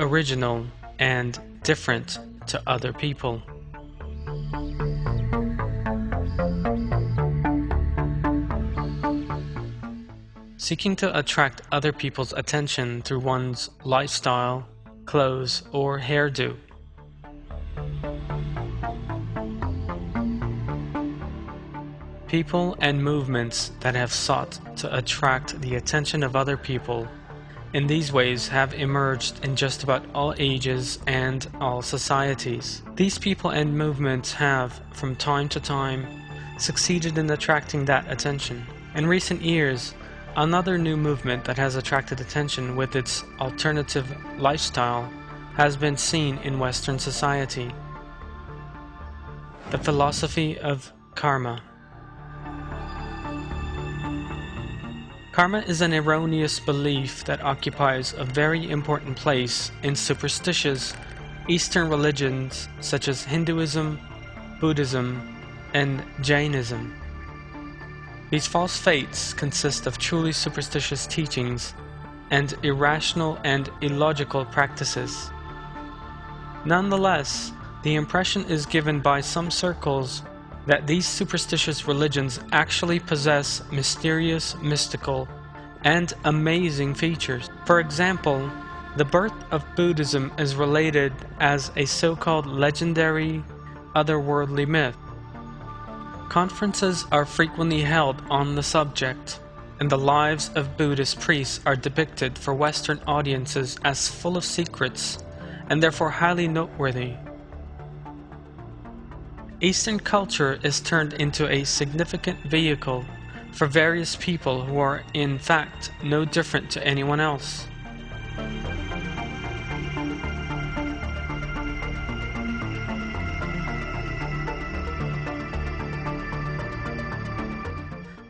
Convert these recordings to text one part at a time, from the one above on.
original and different to other people. Seeking to attract other people's attention through one's lifestyle, clothes, or hairdo. People and movements that have sought to attract the attention of other people in these ways have emerged in just about all ages and all societies. These people and movements have, from time to time, succeeded in attracting that attention. In recent years, another new movement that has attracted attention with its alternative lifestyle has been seen in Western society. The philosophy of karma. Karma is an erroneous belief that occupies a very important place in superstitious Eastern religions such as Hinduism, Buddhism, and Jainism. These false faiths consist of truly superstitious teachings and irrational and illogical practices. Nonetheless, the impression is given by some circles that these superstitious religions actually possess mysterious, mystical, and amazing features. For example, the birth of Buddhism is related as a so-called legendary, otherworldly myth. Conferences are frequently held on the subject, and the lives of Buddhist priests are depicted for Western audiences as full of secrets, and therefore highly noteworthy. Eastern culture is turned into a significant vehicle for various people who are in fact no different to anyone else.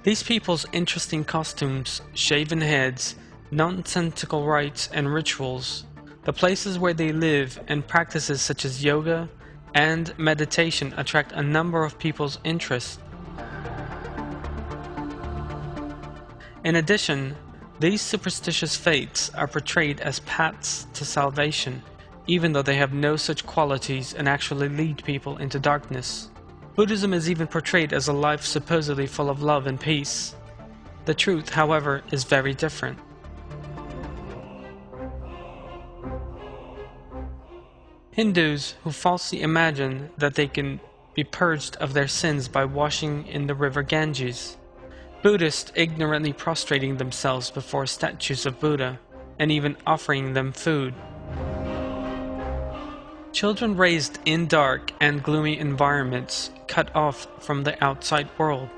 These people's interesting costumes, shaven heads, nonsensical rites and rituals, the places where they live, and practices such as yoga and meditation attract a number of people's interest. In addition, these superstitious faiths are portrayed as paths to salvation, even though they have no such qualities and actually lead people into darkness. Buddhism is even portrayed as a life supposedly full of love and peace. The truth, however, is very different. Hindus who falsely imagine that they can be purged of their sins by washing in the river Ganges. Buddhists ignorantly prostrating themselves before statues of Buddha and even offering them food. Children raised in dark and gloomy environments, cut off from the outside world.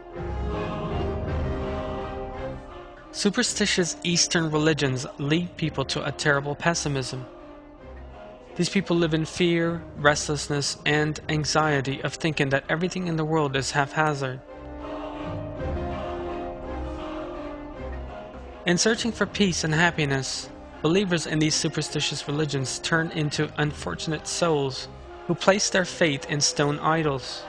Superstitious Eastern religions lead people to a terrible pessimism. These people live in fear, restlessness, and anxiety of thinking that everything in the world is haphazard. In searching for peace and happiness, believers in these superstitious religions turn into unfortunate souls who place their faith in stone idols.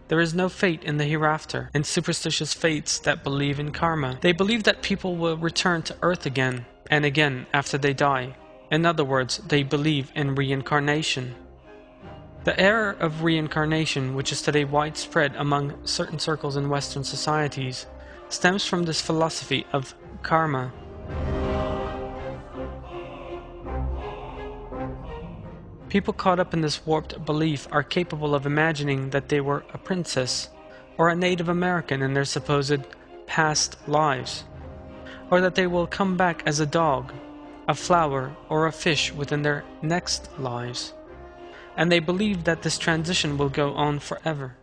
There is no fate in the hereafter in superstitious faiths that believe in karma. They believe that people will return to earth again and again after they die. In other words, they believe in reincarnation. The error of reincarnation, which is today widespread among certain circles in Western societies, stems from this philosophy of karma. People caught up in this warped belief are capable of imagining that they were a princess or a Native American in their supposed past lives, or that they will come back as a dog, a flower, or a fish within their next lives, and they believe that this transition will go on forever.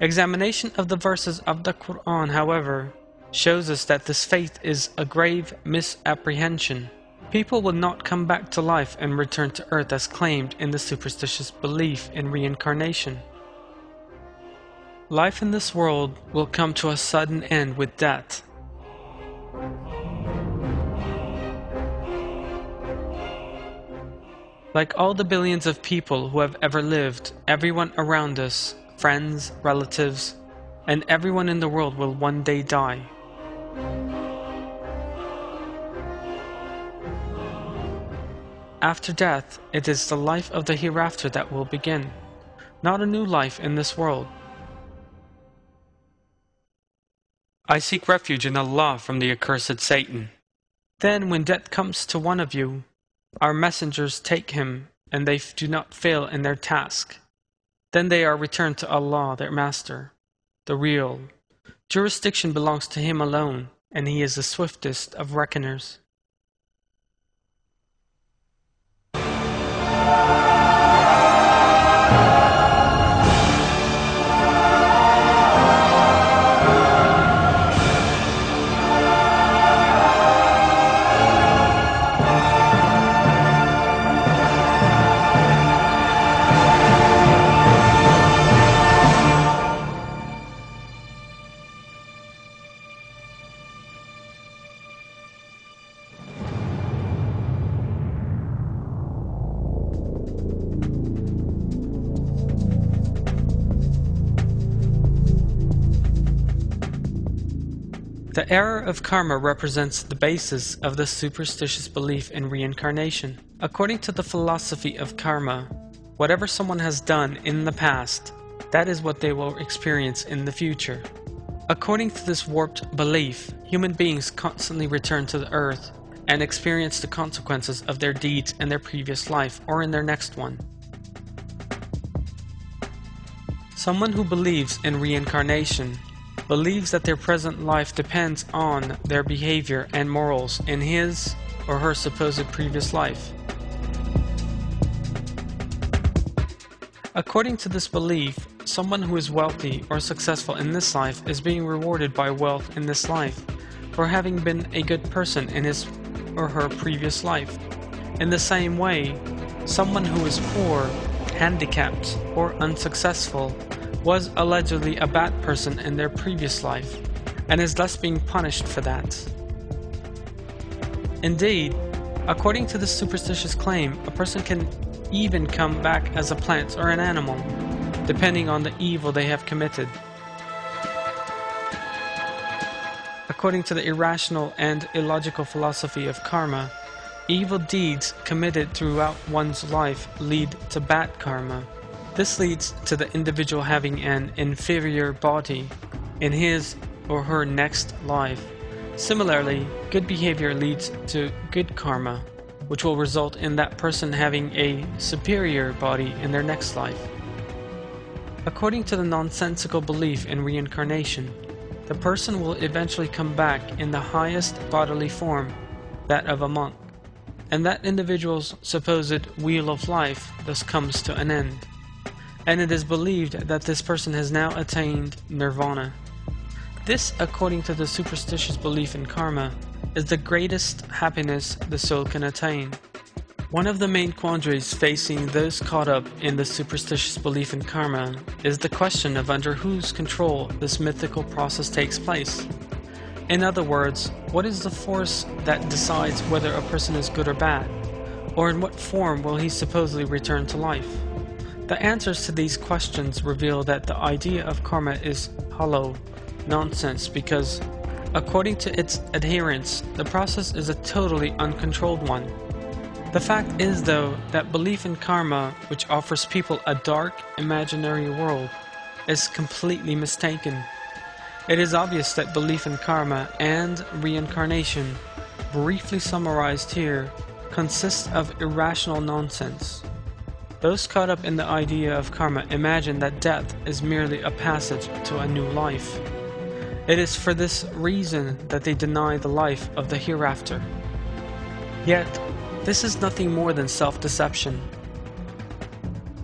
Examination of the verses of the Quran, however, shows us that this faith is a grave misapprehension. People will not come back to life and return to earth as claimed in the superstitious belief in reincarnation. Life in this world will come to a sudden end with death. Like all the billions of people who have ever lived, everyone around us, friends, relatives, and everyone in the world will one day die. After death, it is the life of the hereafter that will begin, not a new life in this world. I seek refuge in Allah from the accursed Satan. Then when death comes to one of you, our messengers take him, and they do not fail in their task. Then they are returned to Allah, their Master, the real. Jurisdiction belongs to Him alone, and He is the swiftest of reckoners. The error of karma represents the basis of the superstitious belief in reincarnation. According to the philosophy of karma, whatever someone has done in the past, that is what they will experience in the future. According to this warped belief, human beings constantly return to the earth and experience the consequences of their deeds in their previous life or in their next one. Someone who believes in reincarnation believes that their present life depends on their behavior and morals in his or her supposed previous life. According to this belief, someone who is wealthy or successful in this life is being rewarded by wealth in this life for having been a good person in his or her previous life. In the same way, someone who is poor, handicapped, or unsuccessful was allegedly a bad person in their previous life, and is thus being punished for that. Indeed, according to this superstitious claim, a person can even come back as a plant or an animal, depending on the evil they have committed. According to the irrational and illogical philosophy of karma, evil deeds committed throughout one's life lead to bad karma. This leads to the individual having an inferior body in his or her next life. Similarly, good behavior leads to good karma, which will result in that person having a superior body in their next life. According to the nonsensical belief in reincarnation, the person will eventually come back in the highest bodily form, that of a monk, and that individual's supposed wheel of life thus comes to an end. And it is believed that this person has now attained nirvana. This, according to the superstitious belief in karma, is the greatest happiness the soul can attain. One of the main quandaries facing those caught up in the superstitious belief in karma is the question of under whose control this mythical process takes place. In other words, what is the force that decides whether a person is good or bad, or in what form will he supposedly return to life? The answers to these questions reveal that the idea of karma is hollow nonsense because, according to its adherents, the process is a totally uncontrolled one. The fact is, though, that belief in karma, which offers people a dark, imaginary world, is completely mistaken. It is obvious that belief in karma and reincarnation, briefly summarized here, consists of irrational nonsense. Those caught up in the idea of karma imagine that death is merely a passage to a new life. It is for this reason that they deny the life of the hereafter. Yet, this is nothing more than self-deception.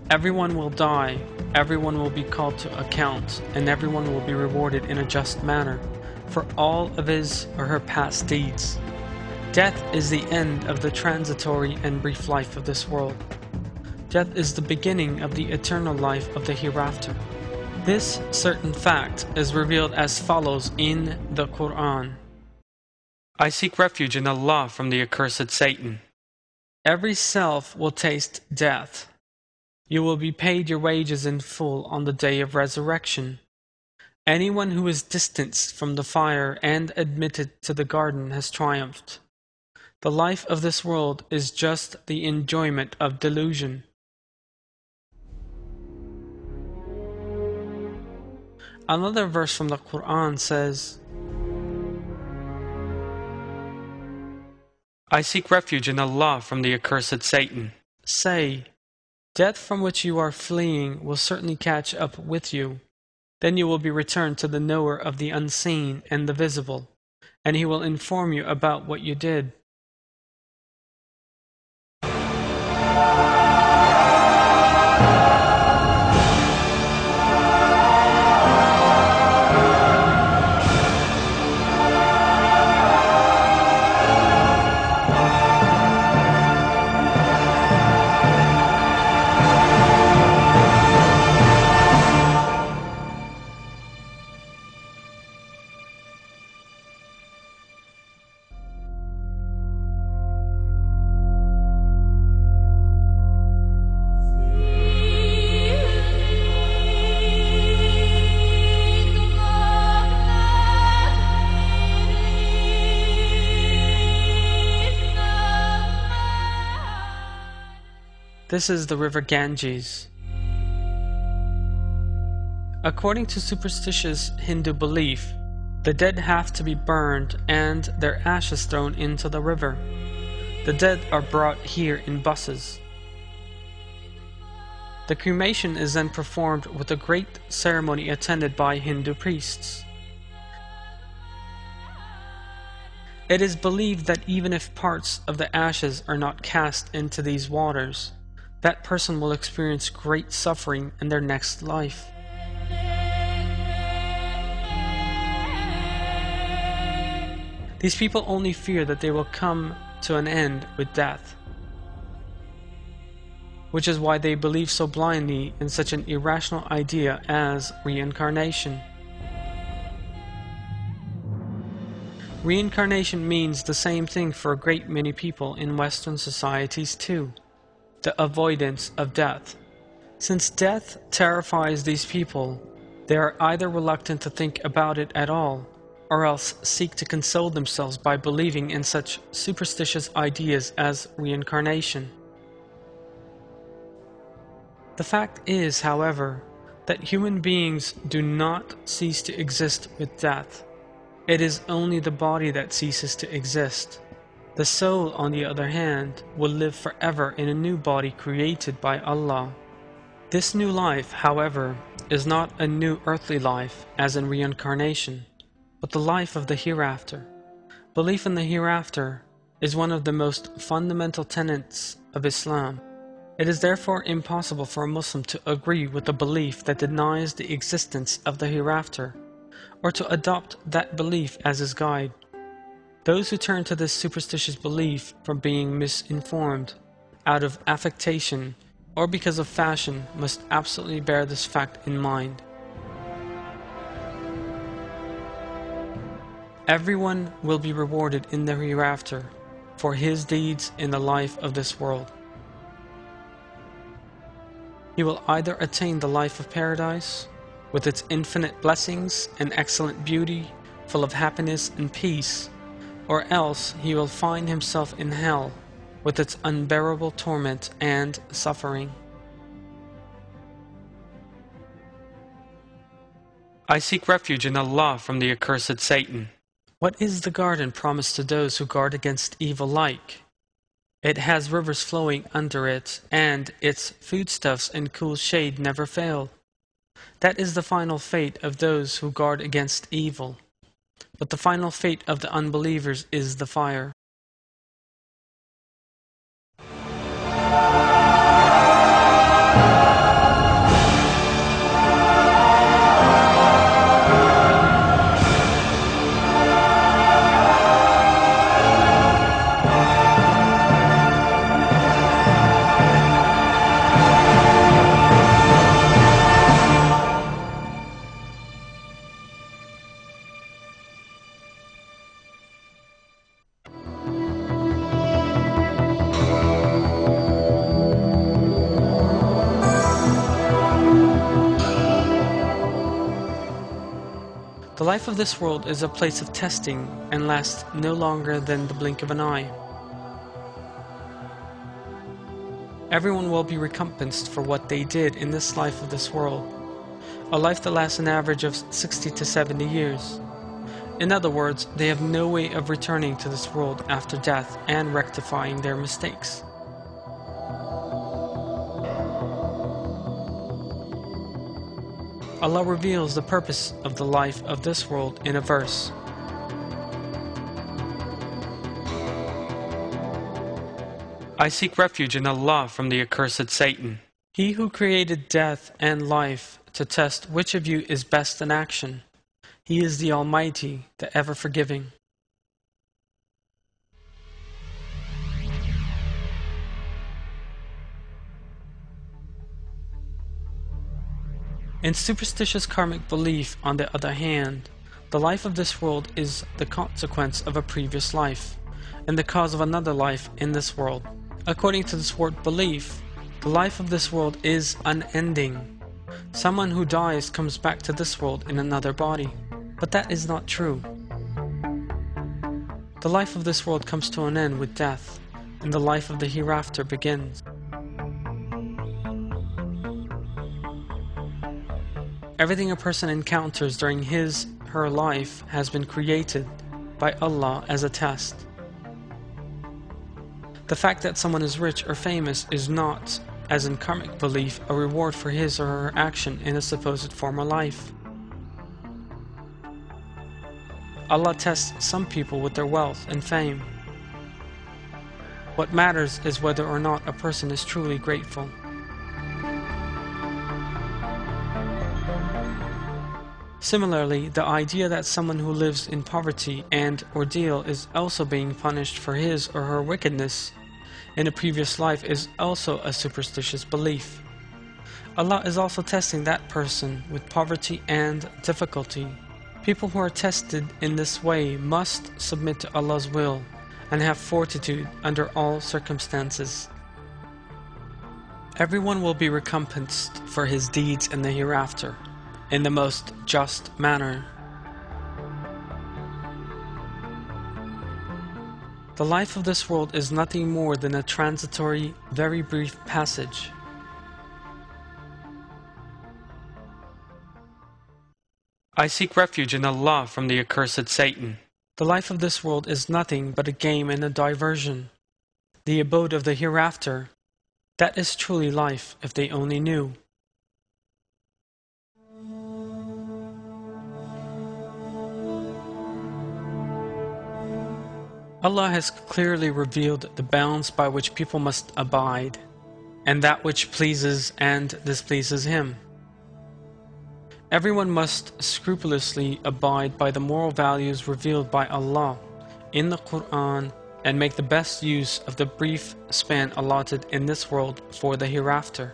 Everyone will die, everyone will be called to account, and everyone will be rewarded in a just manner for all of his or her past deeds. Death is the end of the transitory and brief life of this world. Death is the beginning of the eternal life of the hereafter. This certain fact is revealed as follows in the Quran. I seek refuge in Allah from the accursed Satan. Every self will taste death. You will be paid your wages in full on the day of resurrection. Anyone who is distanced from the fire and admitted to the garden has triumphed. The life of this world is just the enjoyment of delusion. Another verse from the Quran says, I seek refuge in Allah from the accursed Satan. Say, death from which you are fleeing will certainly catch up with you. Then you will be returned to the knower of the unseen and the visible, and he will inform you about what you did. This is the river Ganges. According to superstitious Hindu belief, the dead have to be burned and their ashes thrown into the river. The dead are brought here in buses. The cremation is then performed with a great ceremony attended by Hindu priests. It is believed that even if parts of the ashes are not cast into these waters, that person will experience great suffering in their next life. These people only fear that they will come to an end with death, which is why they believe so blindly in such an irrational idea as reincarnation. Reincarnation means the same thing for a great many people in Western societies too. The avoidance of death. Since death terrifies these people, they are either reluctant to think about it at all, or else seek to console themselves by believing in such superstitious ideas as reincarnation. The fact is, however, that human beings do not cease to exist with death. It is only the body that ceases to exist. The soul, on the other hand, will live forever in a new body created by Allah. This new life, however, is not a new earthly life, as in reincarnation, but the life of the hereafter. Belief in the hereafter is one of the most fundamental tenets of Islam. It is therefore impossible for a Muslim to agree with a belief that denies the existence of the hereafter, or to adopt that belief as his guide. Those who turn to this superstitious belief from being misinformed, out of affectation, or because of fashion must absolutely bear this fact in mind. Everyone will be rewarded in the hereafter for his deeds in the life of this world. He will either attain the life of paradise, with its infinite blessings and excellent beauty, full of happiness and peace, or else he will find himself in hell, with its unbearable torment and suffering. I seek refuge in Allah from the accursed Satan. What is the garden promised to those who guard against evil like? It has rivers flowing under it, and its foodstuffs and cool shade never fail. That is the final fate of those who guard against evil. But the final fate of the unbelievers is the fire. life of this world is a place of testing and lasts no longer than the blink of an eye. Everyone will be recompensed for what they did in this life of this world, a life that lasts an average of 60 to 70 years. In other words, they have no way of returning to this world after death and rectifying their mistakes. Allah reveals the purpose of the life of this world in a verse. I seek refuge in Allah from the accursed Satan. He who created death and life to test which of you is best in action. He is the Almighty, the Ever-Forgiving. In superstitious karmic belief, on the other hand, the life of this world is the consequence of a previous life, and the cause of another life in this world. According to this word belief, the life of this world is unending. Someone who dies comes back to this world in another body, but that is not true. The life of this world comes to an end with death, and the life of the hereafter begins. Everything a person encounters during his/her life has been created by Allah as a test. The fact that someone is rich or famous is not, as in karmic belief, a reward for his or her action in a supposed former life. Allah tests some people with their wealth and fame. What matters is whether or not a person is truly grateful. Similarly, the idea that someone who lives in poverty and ordeal is also being punished for his or her wickedness in a previous life is also a superstitious belief. Allah is also testing that person with poverty and difficulty. People who are tested in this way must submit to Allah's will and have fortitude under all circumstances. Everyone will be recompensed for his deeds in the hereafter, in the most just manner. The life of this world is nothing more than a transitory, very brief passage. I seek refuge in Allah from the accursed Satan. The life of this world is nothing but a game and a diversion. The abode of the hereafter, that is truly life if they only knew. Allah has clearly revealed the bounds by which people must abide, and that which pleases and displeases Him. Everyone must scrupulously abide by the moral values revealed by Allah in the Quran and make the best use of the brief span allotted in this world for the hereafter.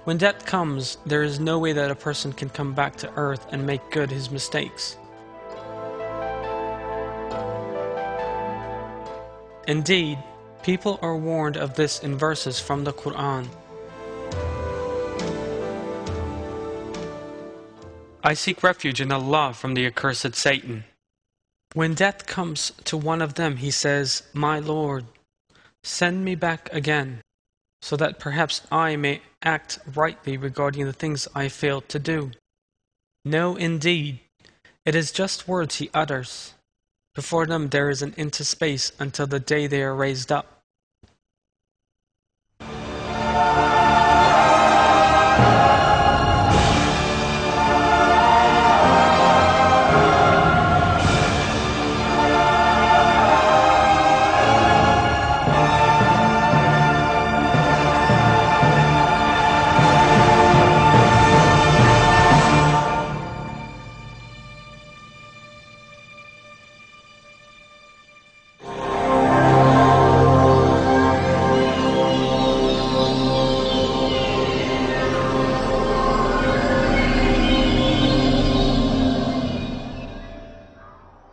When death comes, there is no way that a person can come back to earth and make good his mistakes. Indeed, people are warned of this in verses from the Quran. I seek refuge in Allah from the accursed Satan. When death comes to one of them, he says, "My Lord, send me back again, so that perhaps I may act rightly regarding the things I failed to do." No, indeed, it is just words he utters. Before them there is an empty space until the day they are raised up.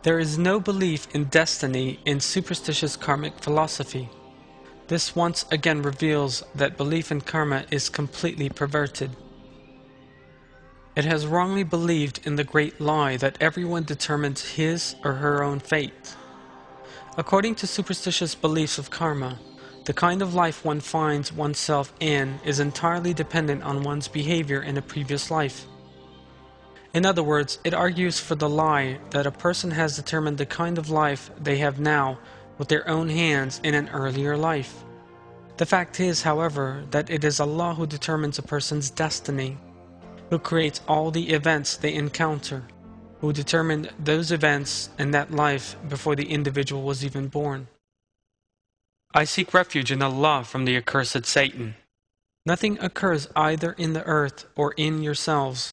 There is no belief in destiny in superstitious karmic philosophy. This once again reveals that belief in karma is completely perverted. It has wrongly believed in the great lie that everyone determines his or her own fate. According to superstitious beliefs of karma, the kind of life one finds oneself in is entirely dependent on one's behavior in a previous life. In other words, it argues for the lie that a person has determined the kind of life they have now with their own hands in an earlier life. The fact is, however, that it is Allah who determines a person's destiny, who creates all the events they encounter, who determined those events and that life before the individual was even born. I seek refuge in Allah from the accursed Satan. Nothing occurs either in the earth or in yourselves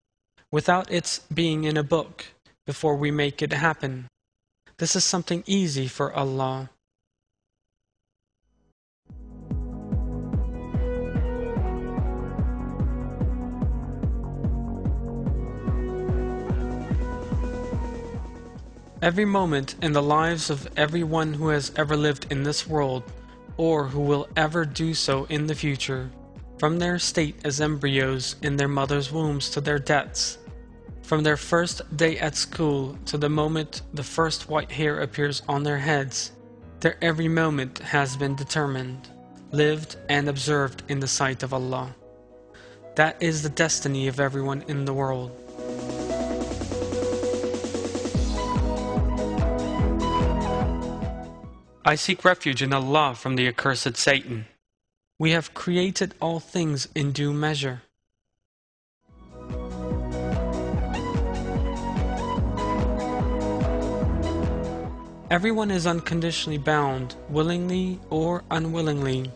without its being in a book before we make it happen. This is something easy for Allah. Every moment in the lives of everyone who has ever lived in this world, or who will ever do so in the future, from their state as embryos in their mother's wombs to their deaths, from their first day at school to the moment the first white hair appears on their heads, their every moment has been determined, lived and observed in the sight of Allah. That is the destiny of everyone in the world. I seek refuge in Allah from the accursed Satan. We have created all things in due measure. Everyone is unconditionally bound, willingly or unwillingly,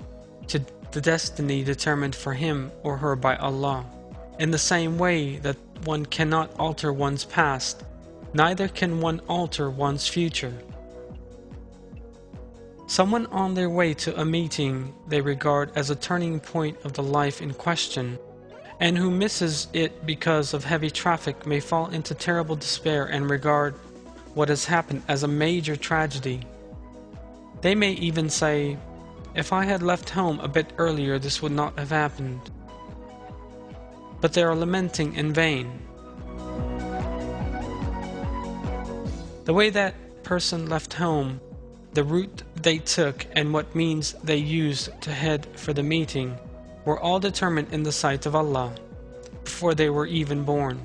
to the destiny determined for him or her by Allah. In the same way that one cannot alter one's past, neither can one alter one's future. Someone on their way to a meeting they regard as a turning point of the life in question, and who misses it because of heavy traffic may fall into terrible despair and regard what has happened as a major tragedy. They may even say, "If I had left home a bit earlier, this would not have happened." But they are lamenting in vain. The way that person left home, the route they took, and what means they used to head for the meeting were all determined in the sight of Allah before they were even born.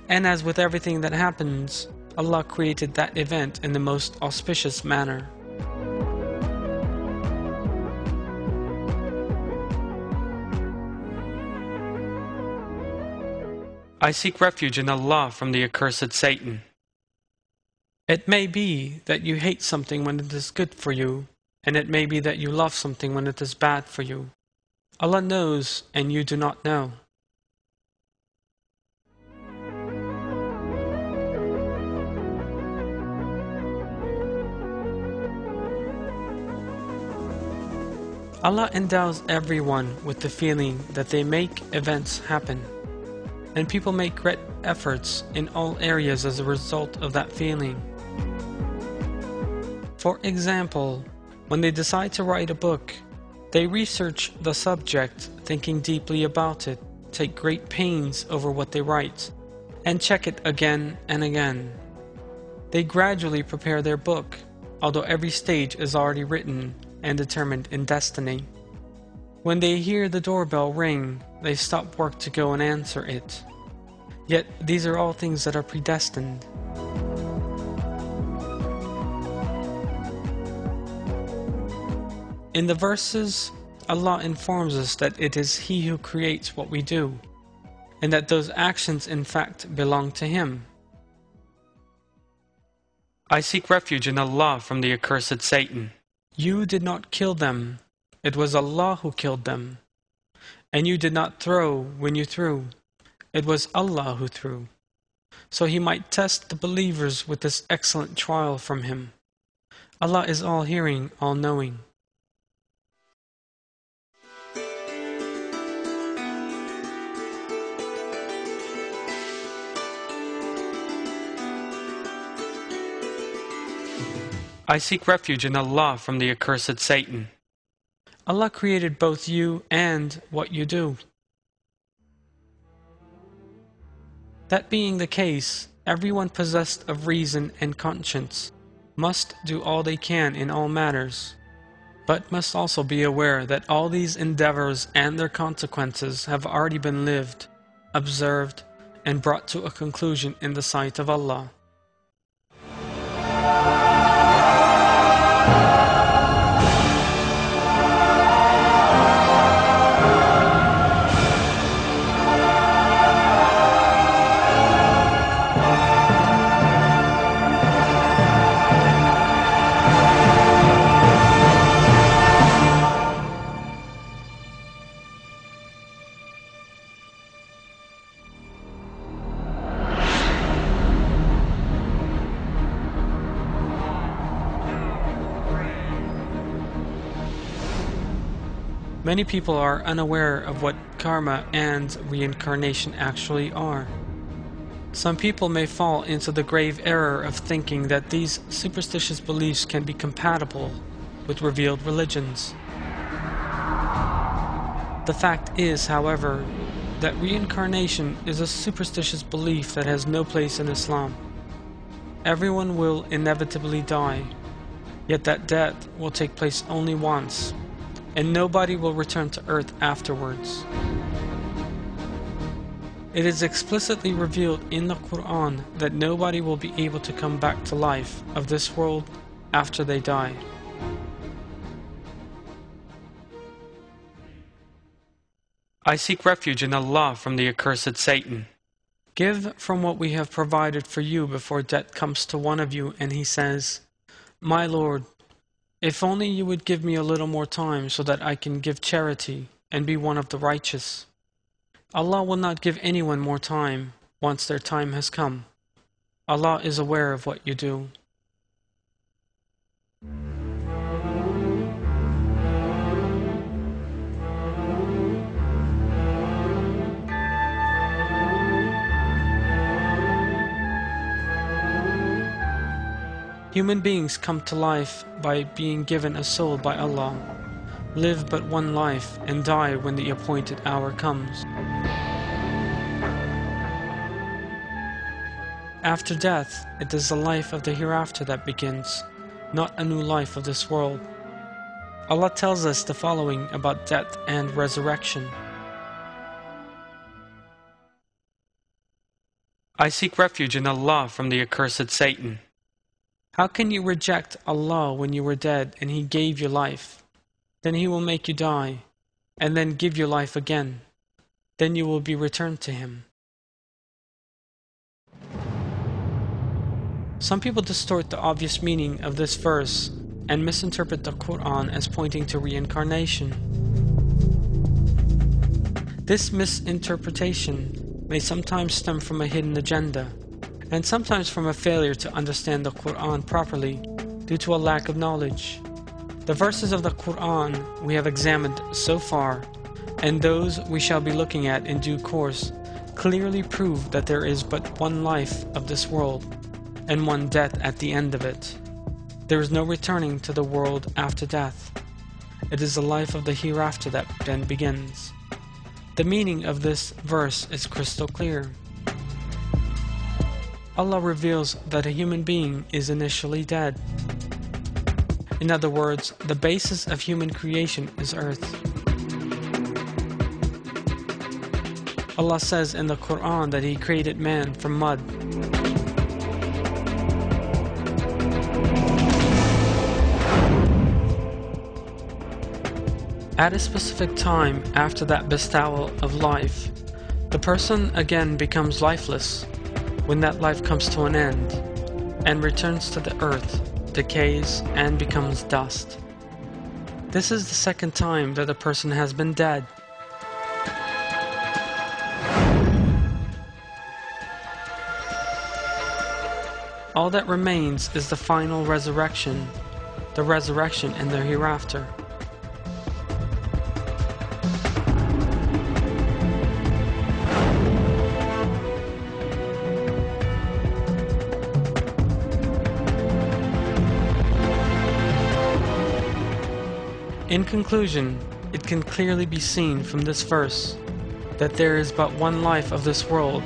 And as with everything that happens, Allah created that event in the most auspicious manner. I seek refuge in Allah from the accursed Satan. It may be that you hate something when it is good for you, and it may be that you love something when it is bad for you. Allah knows, and you do not know. Allah endows everyone with the feeling that they make events happen, and people make great efforts in all areas as a result of that feeling. For example, when they decide to write a book, they research the subject, thinking deeply about it, take great pains over what they write, and check it again and again. They gradually prepare their book, although every stage is already written and determined in destiny. When they hear the doorbell ring, they stop work to go and answer it. Yet these are all things that are predestined. In the verses, Allah informs us that it is He who creates what we do, and that those actions in fact belong to Him. I seek refuge in Allah from the accursed Satan. You did not kill them, it was Allah who killed them. And you did not throw when you threw, it was Allah who threw. So He might test the believers with this excellent trial from Him. Allah is all-hearing, all-knowing. I seek refuge in Allah from the accursed Satan. Allah created both you and what you do. That being the case, everyone possessed of reason and conscience must do all they can in all matters, but must also be aware that all these endeavors and their consequences have already been lived, observed, and brought to a conclusion in the sight of Allah. Many people are unaware of what karma and reincarnation actually are. Some people may fall into the grave error of thinking that these superstitious beliefs can be compatible with revealed religions. The fact is, however, that reincarnation is a superstitious belief that has no place in Islam. Everyone will inevitably die, yet that death will take place only once, and nobody will return to earth afterwards. It is explicitly revealed in the Quran that nobody will be able to come back to life of this world after they die. I seek refuge in Allah from the accursed Satan. Give from what we have provided for you before death comes to one of you and he says, "My Lord, if only you would give me a little more time so that I can give charity and be one of the righteous." Allah will not give anyone more time once their time has come. Allah is aware of what you do. Human beings come to life by being given a soul by Allah, live but one life, and die when the appointed hour comes. After death, it is the life of the hereafter that begins, not a new life of this world. Allah tells us the following about death and resurrection. I seek refuge in Allah from the accursed Satan. How can you reject Allah when you were dead and He gave you life? Then He will make you die, and then give you life again. Then you will be returned to Him. Some people distort the obvious meaning of this verse and misinterpret the Quran as pointing to reincarnation. This misinterpretation may sometimes stem from a hidden agenda, and sometimes from a failure to understand the Quran properly due to a lack of knowledge. The verses of the Quran we have examined so far, and those we shall be looking at in due course, clearly prove that there is but one life of this world, and one death at the end of it. There is no returning to the world after death. It is the life of the hereafter that then begins. The meaning of this verse is crystal clear. Allah reveals that a human being is initially dead. In other words, the basis of human creation is earth. Allah says in the Quran that He created man from mud. At a specific time after that bestowal of life, the person again becomes lifeless. When that life comes to an end and returns to the earth, decays and becomes dust. This is the second time that a person has been dead. All that remains is the final resurrection, the resurrection in the hereafter. In conclusion, it can clearly be seen from this verse that there is but one life of this world,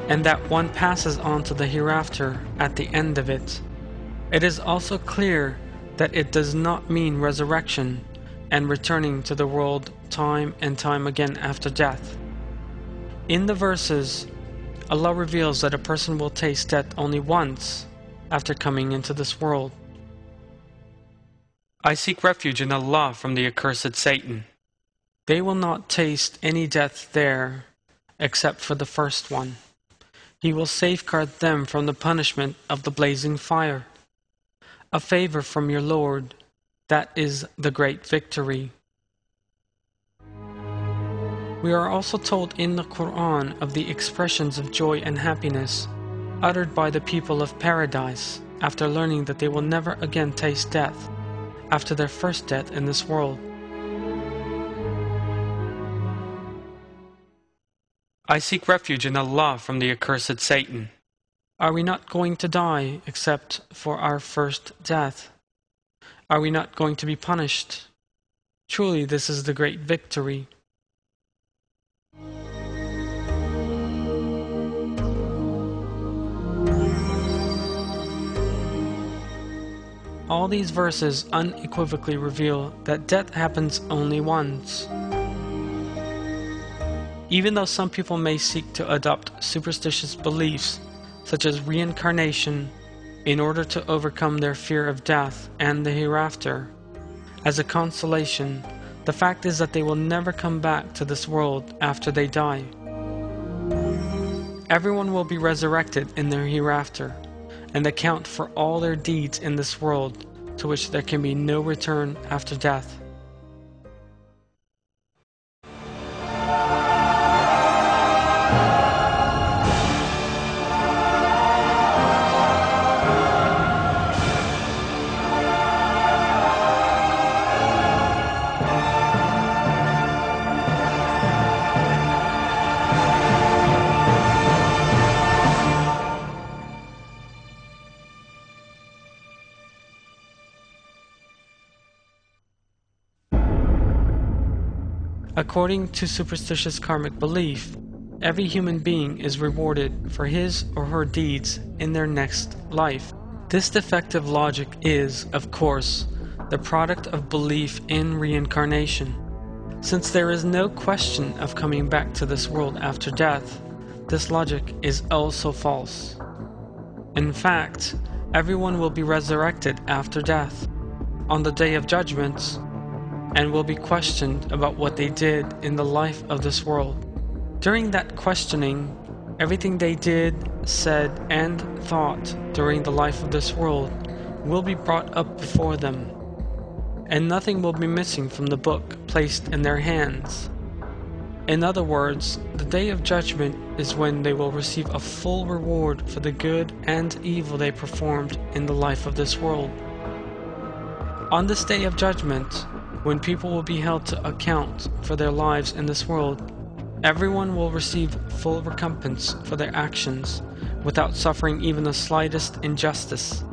and that one passes on to the hereafter at the end of it. It is also clear that it does not mean resurrection and returning to the world time and time again after death. In the verses, Allah reveals that a person will taste death only once after coming into this world. I seek refuge in Allah from the accursed Satan. They will not taste any death there except for the first one. He will safeguard them from the punishment of the blazing fire. A favor from your Lord, that is the great victory. We are also told in the Quran of the expressions of joy and happiness uttered by the people of paradise after learning that they will never again taste death after their first death in this world. I seek refuge in Allah from the accursed Satan. Are we not going to die except for our first death? Are we not going to be punished? Truly, this is the great victory. All these verses unequivocally reveal that death happens only once. Even though some people may seek to adopt superstitious beliefs, such as reincarnation, in order to overcome their fear of death and the hereafter, as a consolation, the fact is that they will never come back to this world after they die. Everyone will be resurrected in their hereafter, and account for all their deeds in this world, to which there can be no return after death. According to superstitious karmic belief, every human being is rewarded for his or her deeds in their next life. This defective logic is, of course, the product of belief in reincarnation. Since there is no question of coming back to this world after death, this logic is also false. In fact, everyone will be resurrected after death, on the Day of Judgment, and will be questioned about what they did in the life of this world. During that questioning, everything they did, said, and thought during the life of this world will be brought up before them, and nothing will be missing from the book placed in their hands. In other words, the Day of Judgment is when they will receive a full reward for the good and evil they performed in the life of this world. On this Day of Judgment, when people will be held to account for their lives in this world, everyone will receive full recompense for their actions without suffering even the slightest injustice.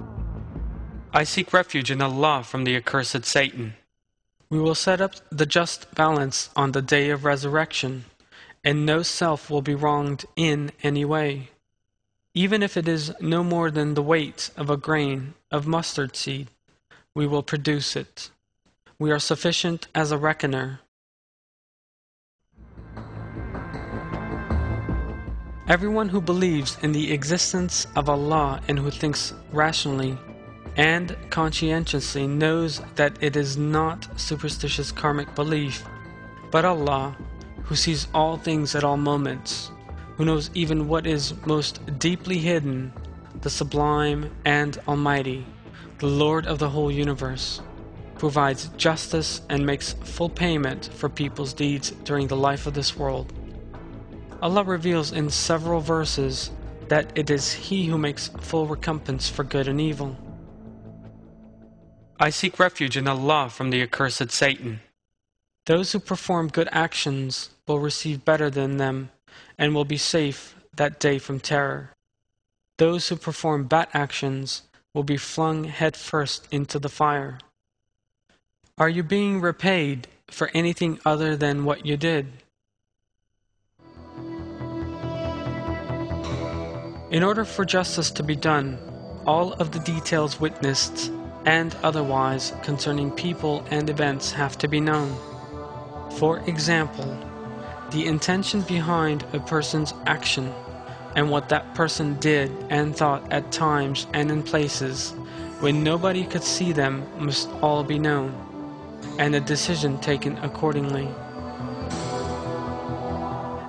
I seek refuge in Allah from the accursed Satan. We will set up the just balance on the day of resurrection, and no self will be wronged in any way, even if it is no more than the weight of a grain of mustard seed. We will produce it. We are sufficient as a reckoner. Everyone who believes in the existence of Allah and who thinks rationally and conscientiously knows that it is not superstitious karmic belief, but Allah, who sees all things at all moments, who knows even what is most deeply hidden, the Sublime and Almighty, the Lord of the whole universe, provides justice and makes full payment for people's deeds during the life of this world. Allah reveals in several verses that it is He who makes full recompense for good and evil. I seek refuge in Allah from the accursed Satan. Those who perform good actions will receive better than them and will be safe that day from terror. Those who perform bad actions will be flung headfirst into the fire. Are you being repaid for anything other than what you did? In order for justice to be done, all of the details witnessed and otherwise concerning people and events have to be known. For example, the intention behind a person's action and what that person did and thought at times and in places when nobody could see them must all be known, and a decision taken accordingly.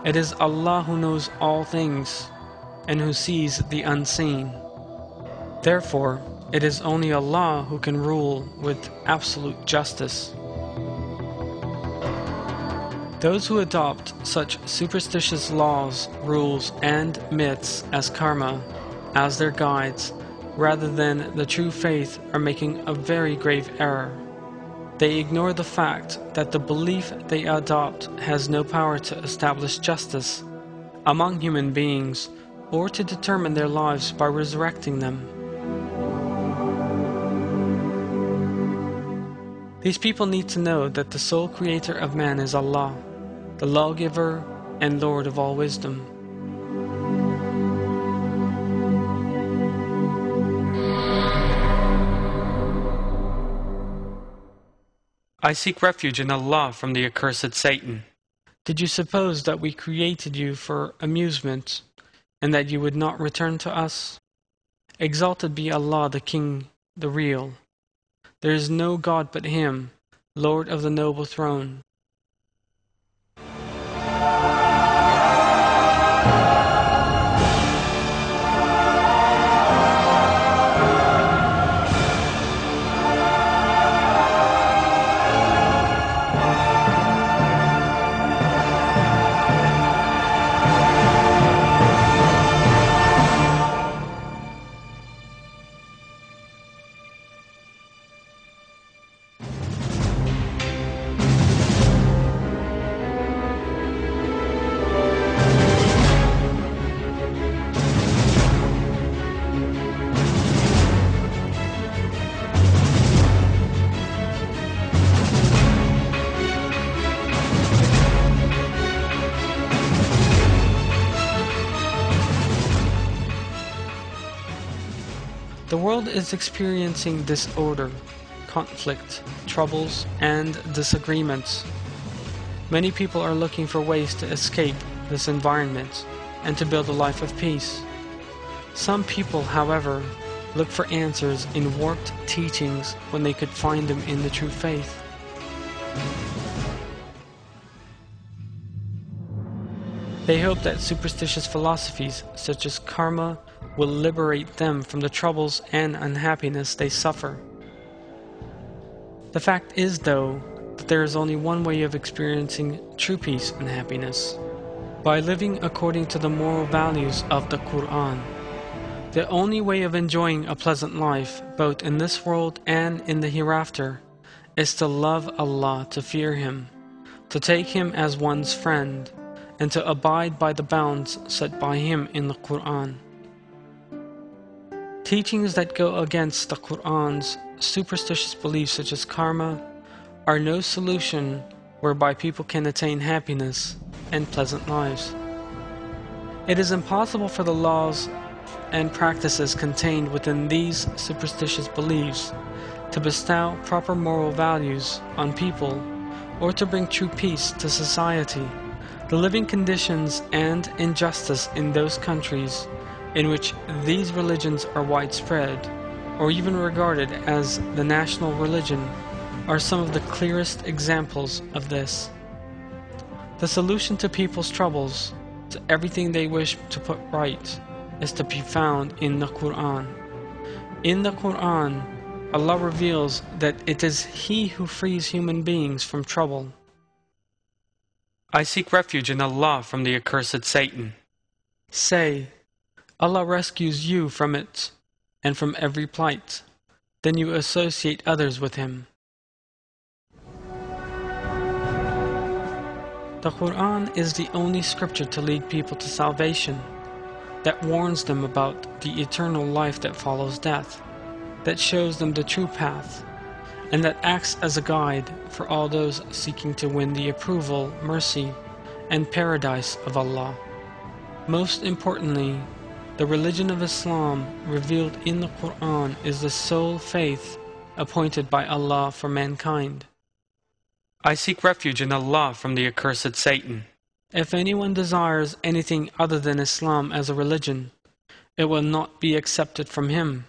It is Allah who knows all things and who sees the unseen. Therefore, it is only Allah who can rule with absolute justice. Those who adopt such superstitious laws, rules, and myths as karma as their guides, rather than the true faith, are making a very grave error. They ignore the fact that the belief they adopt has no power to establish justice among human beings or to determine their lives by resurrecting them. These people need to know that the sole creator of man is Allah, the lawgiver and Lord of all wisdom. I seek refuge in Allah from the accursed Satan. Did you suppose that we created you for amusement, and that you would not return to us? Exalted be Allah, the King, the Real. There is no God but Him, Lord of the noble throne. The world is experiencing disorder, conflict, troubles, and disagreements. Many people are looking for ways to escape this environment and to build a life of peace. Some people, however, look for answers in warped teachings when they could find them in the true faith. They hope that superstitious philosophies such as karma will liberate them from the troubles and unhappiness they suffer. The fact is, though, that there is only one way of experiencing true peace and happiness: by living according to the moral values of the Quran. The only way of enjoying a pleasant life, both in this world and in the hereafter, is to love Allah, to fear Him, to take Him as one's friend, and to abide by the bounds set by Him in the Quran. Teachings that go against the Quran's superstitious beliefs such as karma are no solution whereby people can attain happiness and pleasant lives. It is impossible for the laws and practices contained within these superstitious beliefs to bestow proper moral values on people or to bring true peace to society. The living conditions and injustice in those countries in which these religions are widespread, or even regarded as the national religion, are some of the clearest examples of this. The solution to people's troubles, to everything they wish to put right, is to be found in the Quran. In the Quran, Allah reveals that it is He who frees human beings from trouble. I seek refuge in Allah from the accursed Satan. Say, Allah rescues you from it and from every plight. Then you associate others with Him. The Quran is the only scripture to lead people to salvation, that warns them about the eternal life that follows death, that shows them the true path, and that acts as a guide for all those seeking to win the approval, mercy, and paradise of Allah. Most importantly, The religion of Islam, revealed in the Quran, is the sole faith appointed by Allah for mankind. I seek refuge in Allah from the accursed Satan. If anyone desires anything other than Islam as a religion, it will not be accepted from him,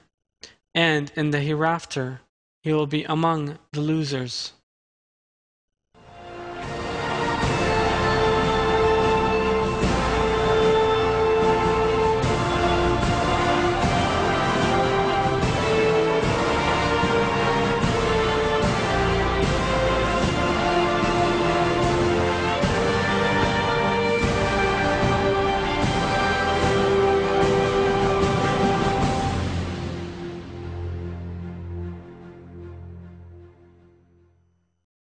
and in the hereafter he will be among the losers.